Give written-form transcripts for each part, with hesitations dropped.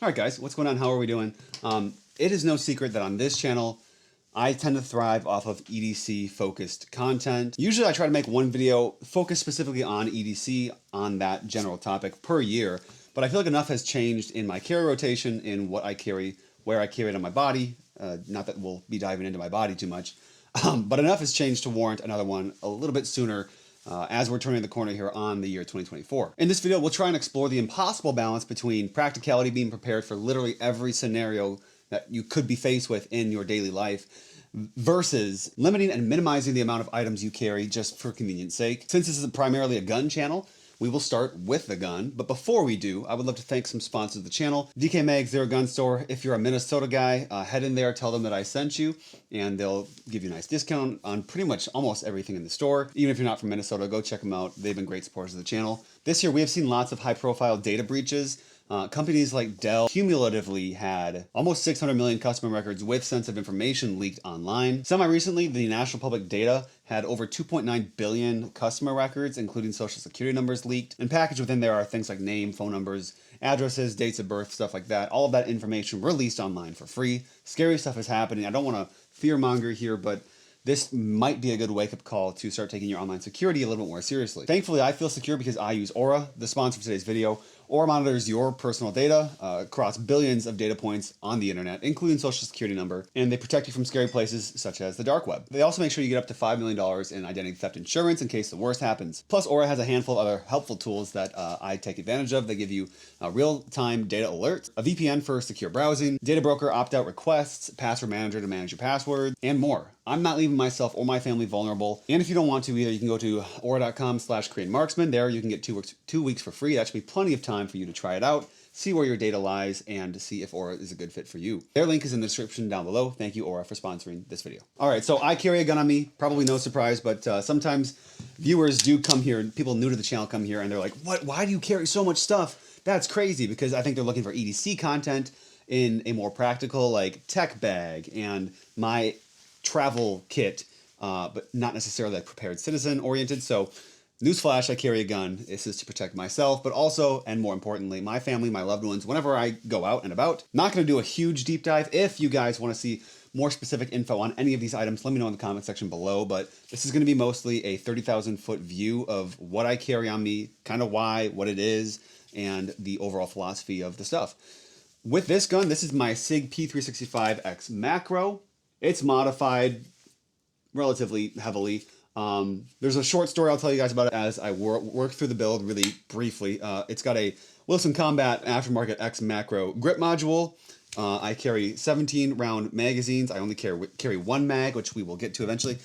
All right, guys, what's going on? How are we doing? It is no secret that on this channel, I tend to thrive off of EDC focused content. Usually I try to make one video focused specifically on EDC, on that general topic per year, but I feel like enough has changed in my carry rotation, in what I carry, where I carry it on my body. Not that we'll be diving into my body too much, but enough has changed to warrant another one a little bit sooner as we're turning the corner here on the year 2024. In this video, we'll try and explore the impossible balance between practicality, being prepared for literally every scenario that you could be faced with in your daily life, versus limiting and minimizing the amount of items you carry just for convenience sake. Since this is primarily a gun channel, we will start with the gun, but before we do, I would love to thank some sponsors of the channel. DK Mag, Zero Gun Store. If you're a Minnesota guy, head in there, tell them that I sent you, and they'll give you a nice discount on pretty much almost everything in the store. Even if you're not from Minnesota, go check them out. They've been great supporters of the channel. This year, we have seen lots of high-profile data breaches. Companies like Dell cumulatively had almost 600 million customer records with sensitive information leaked online. Semi-recently, the National Public Data had over 2.9 billion customer records, including social security numbers leaked. And packaged within there are things like name, phone numbers, addresses, dates of birth, stuff like that. All of that information released online for free. Scary stuff is happening. I don't want to fear-monger here, but this might be a good wake-up call to start taking your online security a little bit more seriously. Thankfully, I feel secure because I use Aura, the sponsor for today's video. Aura monitors your personal data across billions of data points on the internet, including social security number, and they protect you from scary places such as the dark web. They also make sure you get up to $5 million in identity theft insurance in case the worst happens. Plus, Aura has a handful of other helpful tools that I take advantage of. They give you real-time data alerts, a VPN for secure browsing, data broker opt-out requests, password manager to manage your password, and more. I'm not leaving myself or my family vulnerable. And if you don't want to either, you can go to aura.com/KoreanMarksman. There you can get 2 weeks for free. That should be plenty of time for you to try it out, see where your data lies, and see if Aura is a good fit for you. Their link is in the description down below. Thank you, Aura, for sponsoring this video. All right, so I carry a gun on me. Probably no surprise, but sometimes viewers do come here, people new to the channel come here, and they're like, "What? Why do you carry so much stuff?" That's crazy, because I think they're looking for EDC content in a more practical, like, tech bag and my travel kit, but not necessarily like prepared citizen oriented. So newsflash, I carry a gun. This is to protect myself, but also, and more importantly, my family, my loved ones, whenever I go out and about. Not going to do a huge deep dive. If you guys want to see more specific info on any of these items, let me know in the comment section below, but this is going to be mostly a 30,000 foot view of what I carry on me, kind of why, what it is, and the overall philosophy of the stuff. With this gun, this is my SIG P365X Macro. It's modified relatively heavily. There's a short story I'll tell you guys about it as I work through the build really briefly. It's got a Wilson Combat Aftermarket X Macro grip module. I carry 17 round magazines. I only carry one mag, which we will get to eventually.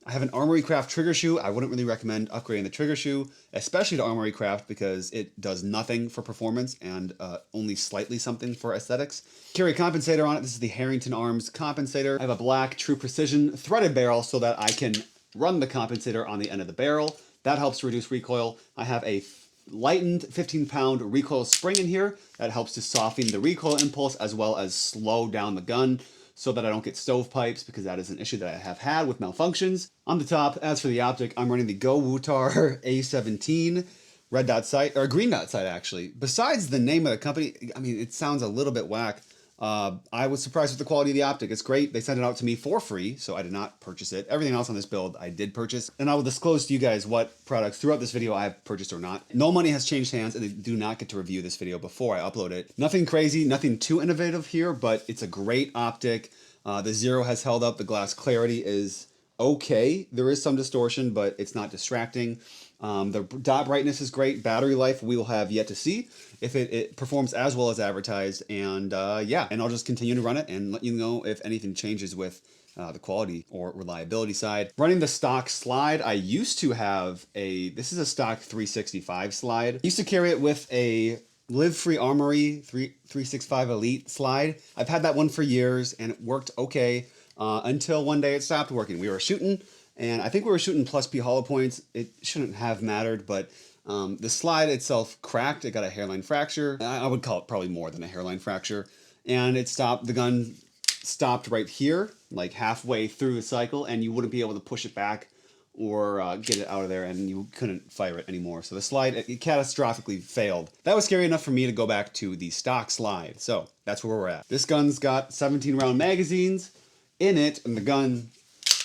I have an Armory Craft trigger shoe. I wouldn't really recommend upgrading the trigger shoe, especially to Armory Craft, because it does nothing for performance and only slightly something for aesthetics. Carry a compensator on it. This is the Harrington Arms compensator. I have a black True Precision threaded barrel so that I can run the compensator on the end of the barrel. That helps to reduce recoil. I have a lightened 15-pound recoil spring in here that helps to soften the recoil impulse as well as slow down the gun, so that I don't get stovepipes, because that is an issue that I have had with malfunctions. On the top, as for the optic, I'm running the Go Wutar A17 red dot sight, or green dot sight actually. Besides the name of the company, I mean, it sounds a little bit whack. I was surprised with the quality of the optic. It's great. They sent it out to me for free, so I did not purchase it. Everything else on this build I did purchase, and I will disclose to you guys what products throughout this video I have purchased or not. No money has changed hands, and I do not get to review this video before I upload it. Nothing crazy, nothing too innovative here, but it's a great optic. The Zero has held up. The glass clarity is okay. There is some distortion, but it's not distracting. The dot brightness is great. Battery life, we will have yet to see if it performs as well as advertised. And yeah, and I'll just continue to run it and let you know if anything changes with the quality or reliability side. Running the stock slide, I used to have this is a stock 365 slide. I used to carry it with a Live Free Armory 365 Elite slide. I've had that one for years and it worked okay until one day it stopped working. We were shooting, and I think we were shooting plus P hollow points. It shouldn't have mattered, but the slide itself cracked. It got a hairline fracture. I would call it probably more than a hairline fracture. And it stopped, the gun stopped right here, like halfway through the cycle, and you wouldn't be able to push it back or get it out of there, and you couldn't fire it anymore. So the slide, it catastrophically failed. That was scary enough for me to go back to the stock slide. So that's where we're at. This gun's got 17 round magazines in it, and the gun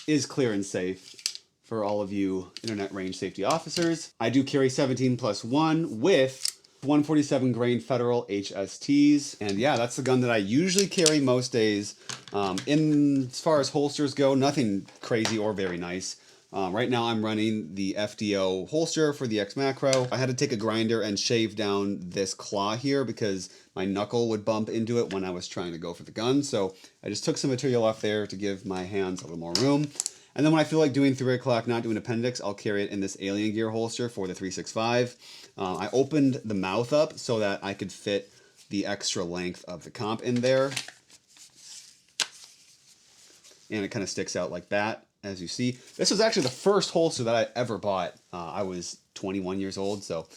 is clear and safe for all of you internet range safety officers. I do carry 17+1 with 147 grain Federal HSTs. And yeah, that's the gun that I usually carry most days. As far as holsters go, nothing crazy or very nice. Right now I'm running the FDO holster for the X Macro. I had to take a grinder and shave down this claw here because my knuckle would bump into it when I was trying to go for the gun. So I just took some material off there to give my hands a little more room. And then when I feel like doing 3 o'clock, not doing appendix, I'll carry it in this Alien Gear holster for the 365. I opened the mouth up so that I could fit the extra length of the comp in there. And it kind of sticks out like that, as you see. This was actually the first holster that I ever bought. I was 21 years old, so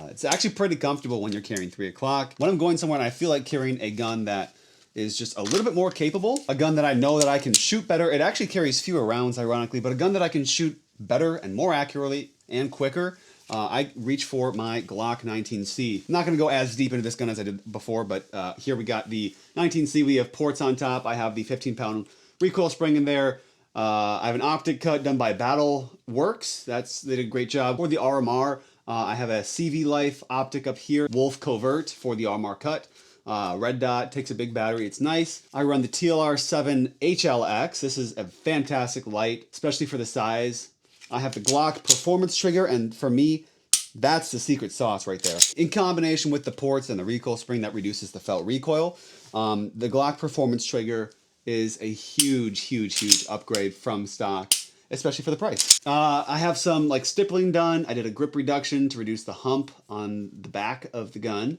it's actually pretty comfortable when you're carrying 3 o'clock. When I'm going somewhere and I feel like carrying a gun that is just a little bit more capable, a gun that I know that I can shoot better. It actually carries fewer rounds, ironically, but a gun that I can shoot better and more accurately and quicker. I reach for my Glock 19C. I'm not going to go as deep into this gun as I did before, but here we got the 19C. We have ports on top. I have the 15-pound recoil spring in there. I have an optic cut done by Battle Works. They did a great job. For the RMR, I have a CV Life optic up here. Wolf Covert for the RMR cut. Red dot, takes a big battery, it's nice. I run the TLR7 HLX. This is a fantastic light, especially for the size. I have the Glock performance trigger, and for me, that's the secret sauce right there. In combination with the ports and the recoil spring that reduces the felt recoil, the Glock performance trigger is a huge upgrade from stock, especially for the price. I have some stippling done. I did a grip reduction to reduce the hump on the back of the gun.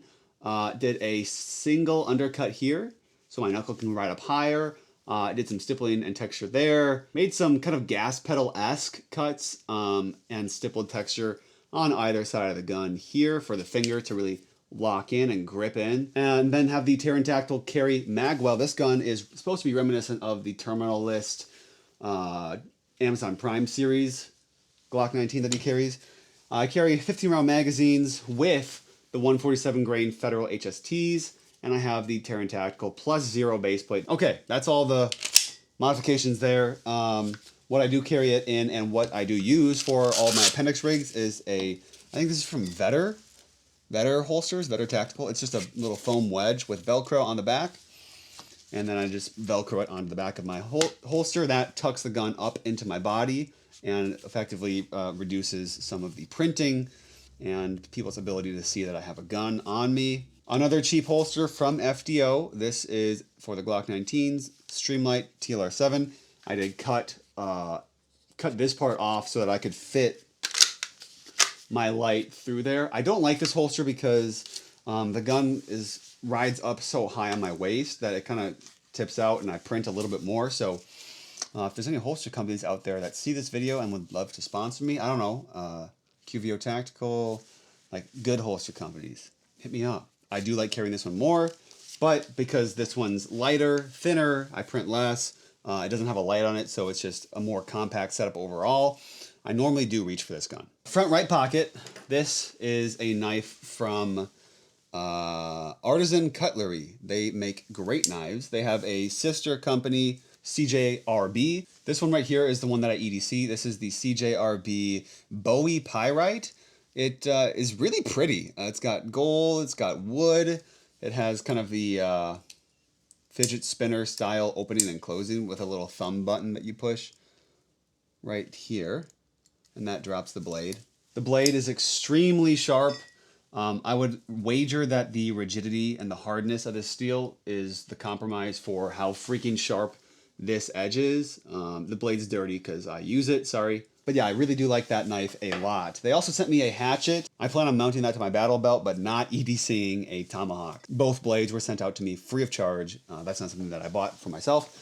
Did a single undercut here, so my knuckle can ride up higher. I did some stippling and texture there. Made some kind of gas pedal-esque cuts and stippled texture on either side of the gun here for the finger to really lock in and grip in. And then have the Pterodactyl carry magwell. This gun is supposed to be reminiscent of the Terminal List Amazon Prime series Glock 19 that he carries. I carry 15 round magazines with the 147 grain Federal HSTs, and I have the Terran Tactical +0 base plate. Okay, that's all the modifications there. What I do carry it in and what I do use for all my appendix rigs is I think this is from Vetter holsters, Vetter Tactical. It's just a little foam wedge with Velcro on the back, and then I just Velcro it onto the back of my holster. That tucks the gun up into my body and effectively reduces some of the printing and people's ability to see that I have a gun on me. Another cheap holster from FDO. This is for the Glock 19s, Streamlight TLR7. I did cut this part off so that I could fit my light through there. I don't like this holster because the gun rides up so high on my waist that it kind of tips out and I print a little bit more. So if there's any holster companies out there that see this video and would love to sponsor me, I don't know, QVO Tactical, good holster companies, hit me up. I do like carrying this one more, but because this one's lighter, thinner, I print less, it doesn't have a light on it, so it's just a more compact setup overall. I normally do reach for this gun. Front right pocket, this is a knife from Artisan Cutlery. They make great knives. They have a sister company, CJRB. This one right here is the one that I EDC. This is the CJRB Bowie Pyrite. It is really pretty. It's got gold, it's got wood. It has kind of the fidget spinner style opening and closing with a little thumb button that you push right here. And that drops the blade. The blade is extremely sharp. I would wager that the rigidity and the hardness of this steel is the compromise for how freaking sharp this edge is. The blade's dirty because I use it, sorry. But yeah, I really do like that knife a lot. They also sent me a hatchet. I plan on mounting that to my battle belt, but not EDCing a tomahawk. Both blades were sent out to me free of charge. That's not something that I bought for myself.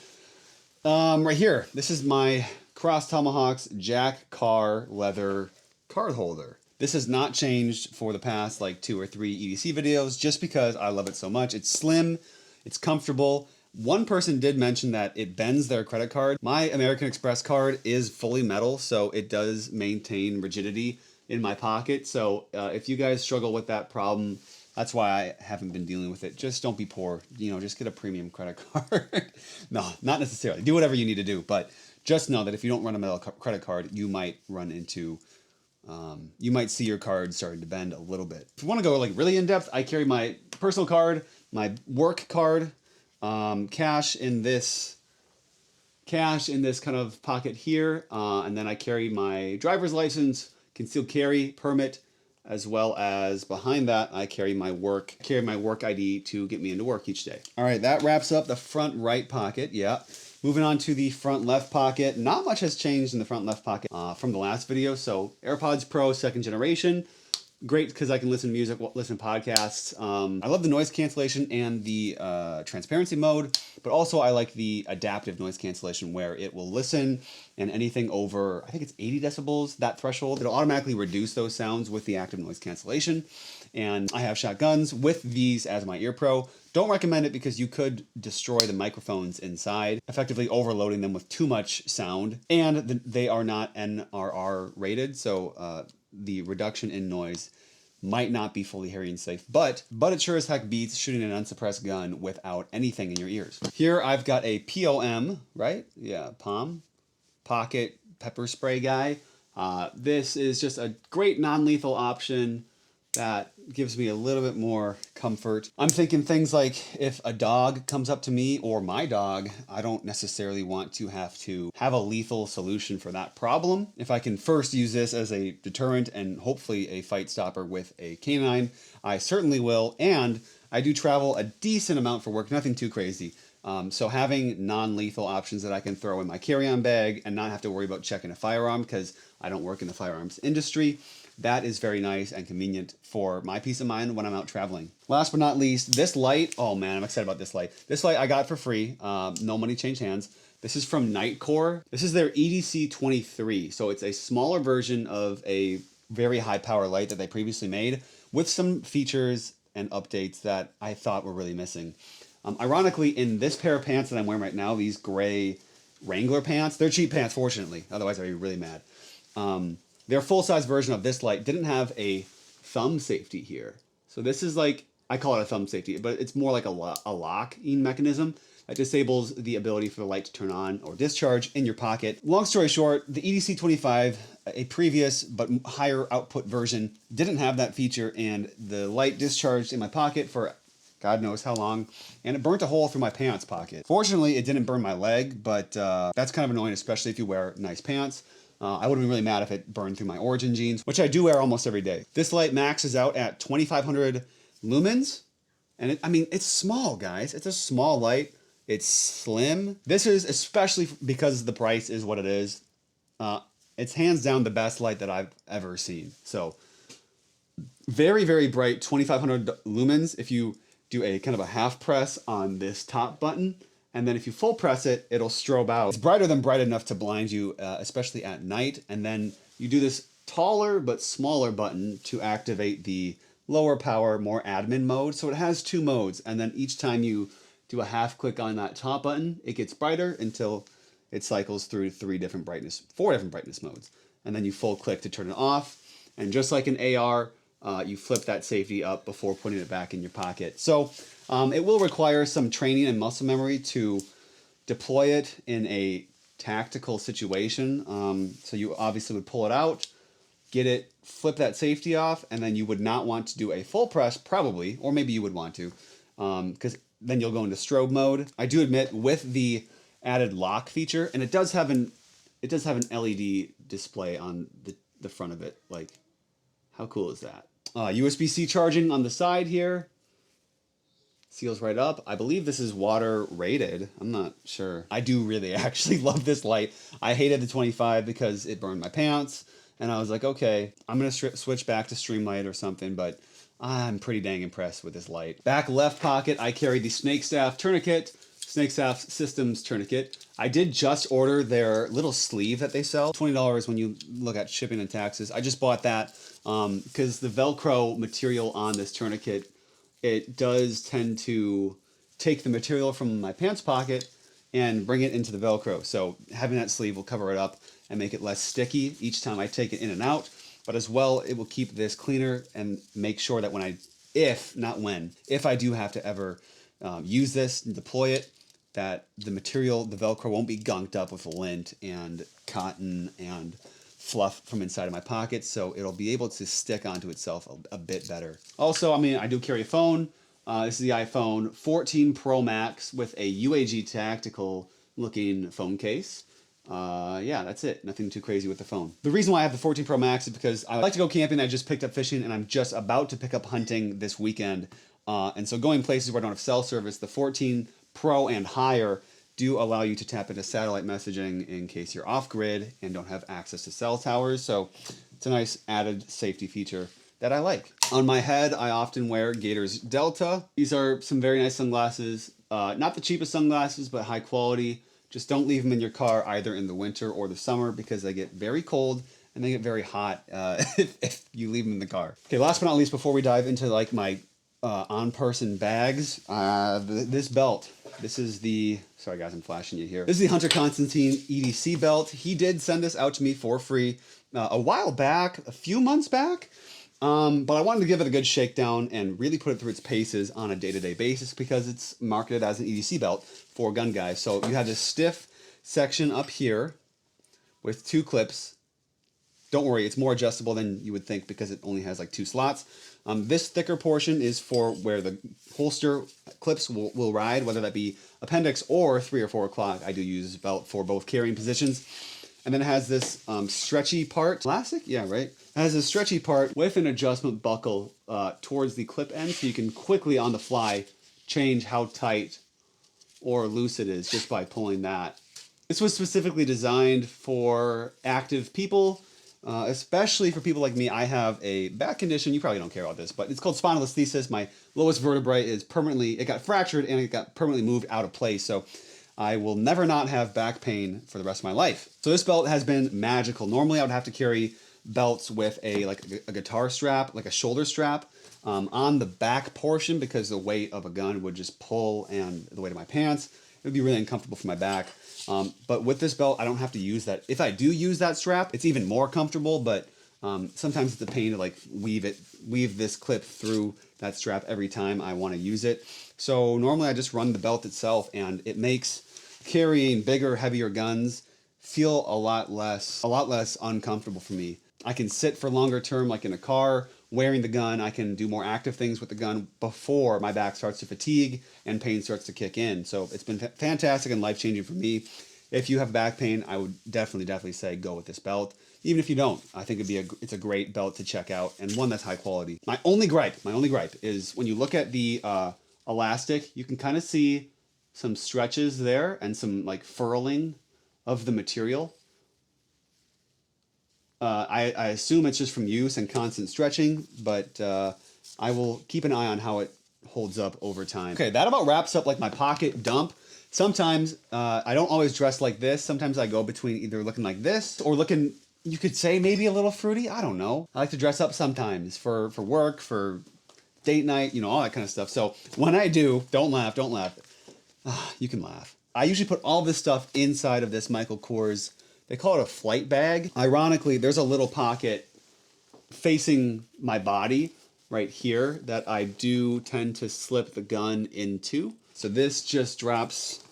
Right here, this is my Cross Tomahawks Jack Carr leather card holder. This has not changed for the past 2 or 3 EDC videos just because I love it so much. It's slim, it's comfortable. One person did mention that it bends their credit card. My American Express card is fully metal, so it does maintain rigidity in my pocket. So if you guys struggle with that problem, that's why I haven't been dealing with it. Just don't be poor. You know, just get a premium credit card. No, not necessarily. Do whatever you need to do, but just know that if you don't run a metal credit card, you might run into, you might see your card starting to bend a little bit. If you want to go like really in depth, I carry my personal card, my work card, cash in this kind of pocket here, and then I carry my driver's license, concealed carry permit, as well as behind that I carry my work ID to get me into work each day. All right, that wraps up the front right pocket. Yeah. Moving on to the front left pocket. Not much has changed in the front left pocket from the last video. So AirPods Pro 2nd generation. Great because I can listen to music, listen to podcasts. I love the noise cancellation and the transparency mode, but also I like the adaptive noise cancellation where it will listen and anything over, I think it's 80 decibels, that threshold, it'll automatically reduce those sounds with the active noise cancellation. And I have shotguns with these as my ear pro. Don't recommend it because you could destroy the microphones inside, effectively overloading them with too much sound. And they are not NRR rated, so the reduction in noise might not be fully hearing safe, but it sure as heck beats shooting an unsuppressed gun without anything in your ears. Here I've got a POM, right? Yeah, POM, pocket pepper spray guy. This is just a great non-lethal option that gives me a little bit more comfort. I'm thinking things like if a dog comes up to me or my dog, I don't necessarily want to have a lethal solution for that problem. If I can first use this as a deterrent and hopefully a fight stopper with a canine, I certainly will. And I do travel a decent amount for work, nothing too crazy. So having non-lethal options that I can throw in my carry-on bag and not have to worry about checking a firearm because I don't work in the firearms industry, that is very nice and convenient for my peace of mind when I'm out traveling. Last but not least, this light. Oh man, I'm excited about this light. This light I got for free. No money changed hands. This is from Nightcore. This is their EDC 23. So it's a smaller version of a very high power light that they previously made with some features and updates that I thought were really missing. Ironically, in this pair of pants that I'm wearing right now, these gray Wrangler pants, they're cheap pants, fortunately. Otherwise, I'd be really mad. Their full-size version of this light didn't have a thumb safety here. So this is like, I call it a thumb safety, but it's more like a lock-in mechanism that disables the ability for the light to turn on or discharge in your pocket. Long story short, the EDC 25, a previous but higher output version, didn't have that feature, and the light discharged in my pocket for God knows how long, and it burnt a hole through my pants pocket. Fortunately, it didn't burn my leg, but that's kind of annoying, especially if you wear nice pants. I would have been really mad if it burned through my Origin jeans, which I do wear almost every day. This light maxes out at 2,500 lumens, and it's small, guys. It's a small light. It's slim. This is, especially because the price is what it is, it's hands down the best light that I've ever seen. So very, very bright, 2,500 lumens. If you do a kind of a half press on this top button, and then if you full press it, it'll strobe out. It's brighter than bright enough to blind you, especially at night. And then you do this taller but smaller button to activate the lower power, more admin mode. So it has two modes. And then each time you do a half click on that top button, it gets brighter until it cycles through four different brightness modes. And then you full click to turn it off. And just like an AR, you flip that safety up before putting it back in your pocket. So it will require some training and muscle memory to deploy it in a tactical situation. So you obviously would pull it out, get it, flip that safety off, and then you would not want to do a full press, probably, or maybe you would want to, because then you'll go into strobe mode. I do admit, with the added lock feature, and it does have an LED display on the front of it. Like, how cool is that? USB-C charging on the side here. Seals right up. I believe this is water rated. I'm not sure. I do really actually love this light. I hated the 25 because it burned my pants. And I was like, okay, I'm going to switch back to Streamlight or something, but I'm pretty dang impressed with this light. Back left pocket, I carry the Snakestaff tourniquet, Snakestaff Systems tourniquet. I did just order their little sleeve that they sell. $20 when you look at shipping and taxes. I just bought that because the Velcro material on this tourniquet, it does tend to take the material from my pants pocket and bring it into the Velcro. So having that sleeve will cover it up and make it less sticky each time I take it in and out. But as well, it will keep this cleaner and make sure that when I, if, not when, if I do have to ever use this and deploy it, that the material, the Velcro, won't be gunked up with lint and cotton and fluff from inside of my pockets, so it'll be able to stick onto itself a bit better. Also, I mean, I do carry a phone. This is the iPhone 14 Pro Max with a UAG tactical looking phone case. Yeah, that's it. Nothing too crazy with the phone. The reason why I have the 14 Pro Max is because I like to go camping. I just picked up fishing and I'm just about to pick up hunting this weekend. And so going places where I don't have cell service, the 14 Pro and higher do allow you to tap into satellite messaging in case you're off grid and don't have access to cell towers. So it's a nice added safety feature that I like. On my head, I often wear Gator's Delta. These are some very nice sunglasses. Not the cheapest sunglasses, but high quality. Just don't leave them in your car either in the winter or the summer because they get very cold and they get very hot if you leave them in the car. Okay, last but not least, before we dive into like my on-person bags, this belt. This is the, sorry guys, I'm flashing you here. This is the Hunter Constantine EDC belt. He did send this out to me for free a while back, a few months back. But I wanted to give it a good shakedown and really put it through its paces on a day-to-day basis because it's marketed as an EDC belt for gun guys. So you have this stiff section up here with two clips. Don't worry, it's more adjustable than you would think because it only has like two slots. This thicker portion is for where the holster clips will ride, whether that be appendix or 3 or 4 o'clock. I do use this belt for both carrying positions. And then it has this stretchy part. Elastic? Yeah, right. It has a stretchy part with an adjustment buckle towards the clip end, so you can quickly on the fly change how tight or loose it is just by pulling that. This was specifically designed for active people, especially for people like me. I have a back condition. You probably don't care about this, but it's called spondylolisthesis. My lowest vertebrae is permanently, it got fractured and it got permanently moved out of place. So I will never not have back pain for the rest of my life. So this belt has been magical. Normally I would have to carry belts with a guitar strap, like a shoulder strap, on the back portion because the weight of a gun would just pull and the weight of my pants. It would be really uncomfortable for my back. But with this belt, I don't have to use that. If I do use that strap, it's even more comfortable, but sometimes it's a pain to like weave this clip through that strap every time I want to use it. So normally I just run the belt itself and it makes carrying bigger, heavier guns feel a lot less uncomfortable for me. I can sit for longer term, like in a car, wearing the gun. I can do more active things with the gun before my back starts to fatigue and pain starts to kick in. So it's been fantastic and life-changing for me. If you have back pain, I would definitely say go with this belt. Even if you don't, I think it's a great belt to check out and one that's high quality. My only gripe is when you look at the elastic, you can kind of see some stretches there and some like furling of the material. I assume it's just from use and constant stretching, but I will keep an eye on how it holds up over time. Okay, that about wraps up like my pocket dump. Sometimes I don't always dress like this. Sometimes I go between either looking like this or looking, you could say maybe a little fruity. I don't know. I like to dress up sometimes for work, for date night, you know, all that kind of stuff. So when I do, don't laugh. You can laugh. I usually put all this stuff inside of this Michael Kors, they call it a flight bag. Ironically, there's a little pocket facing my body right here that I do tend to slip the gun into. So this just drops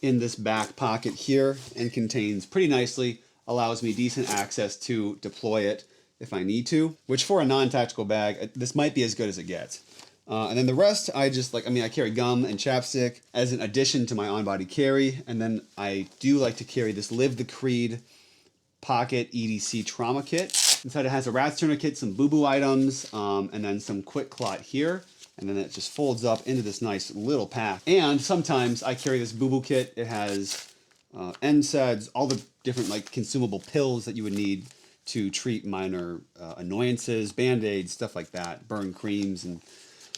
in this back pocket here and contains pretty nicely, allows me decent access to deploy it if I need to, which for a non-tactical bag, this might be as good as it gets. And then the rest, I carry gum and chapstick as an addition to my on-body carry. And then I do like to carry this Live the Creed Pocket EDC Trauma Kit. Inside it has a rat's tourniquet, some boo-boo items, and then some quick clot here. And then it just folds up into this nice little pack. And sometimes I carry this boo-boo kit. It has NSAIDs, all the different like consumable pills that you would need to treat minor annoyances, Band-Aids, stuff like that, burn creams and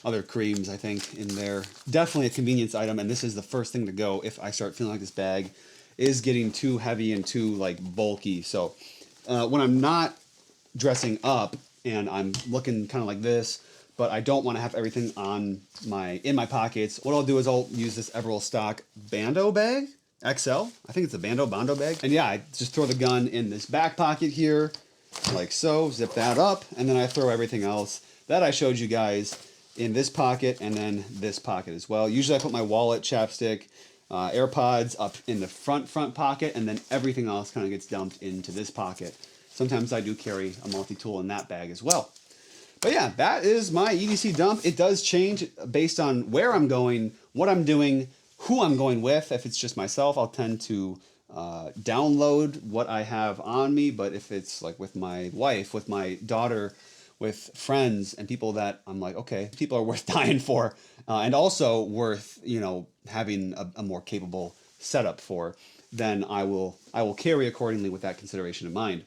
other creams, I think, in there. Definitely a convenience item, and this is the first thing to go if I start feeling like this bag is getting too heavy and too like bulky. So when I'm not dressing up and I'm looking kind of like this, but I don't want to have everything in my pockets. What I'll do is I'll use this Everall stock Bando bag, XL. I think it's a Bando bag. And yeah, I just throw the gun in this back pocket here, like so, zip that up, and then I throw everything else that I showed you guys in this pocket and then this pocket as well. Usually I put my wallet, chapstick, AirPods up in the front pocket, and then everything else kind of gets dumped into this pocket. Sometimes I do carry a multi-tool in that bag as well. But yeah, that is my EDC dump. It does change based on where I'm going, what I'm doing, who I'm going with. If it's just myself, I'll tend to download what I have on me. But if it's like with my wife, with my daughter, with friends and people that I'm like, okay, people are worth dying for, and also worth, you know, having a more capable setup for, then I will carry accordingly with that consideration in mind.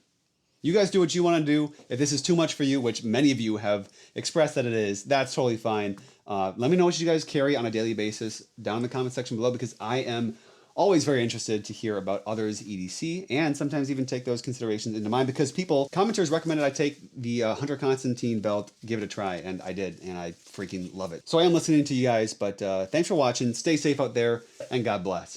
You guys do what you want to do. If this is too much for you, which many of you have expressed that it is, that's totally fine. Let me know what you guys carry on a daily basis down in the comment section below, because I am always very interested to hear about others' EDC and sometimes even take those considerations into mind, because commenters recommended I take the Hunter Constantine belt, give it a try, and I did, and I freaking love it. So I am listening to you guys, but thanks for watching. Stay safe out there, and God bless.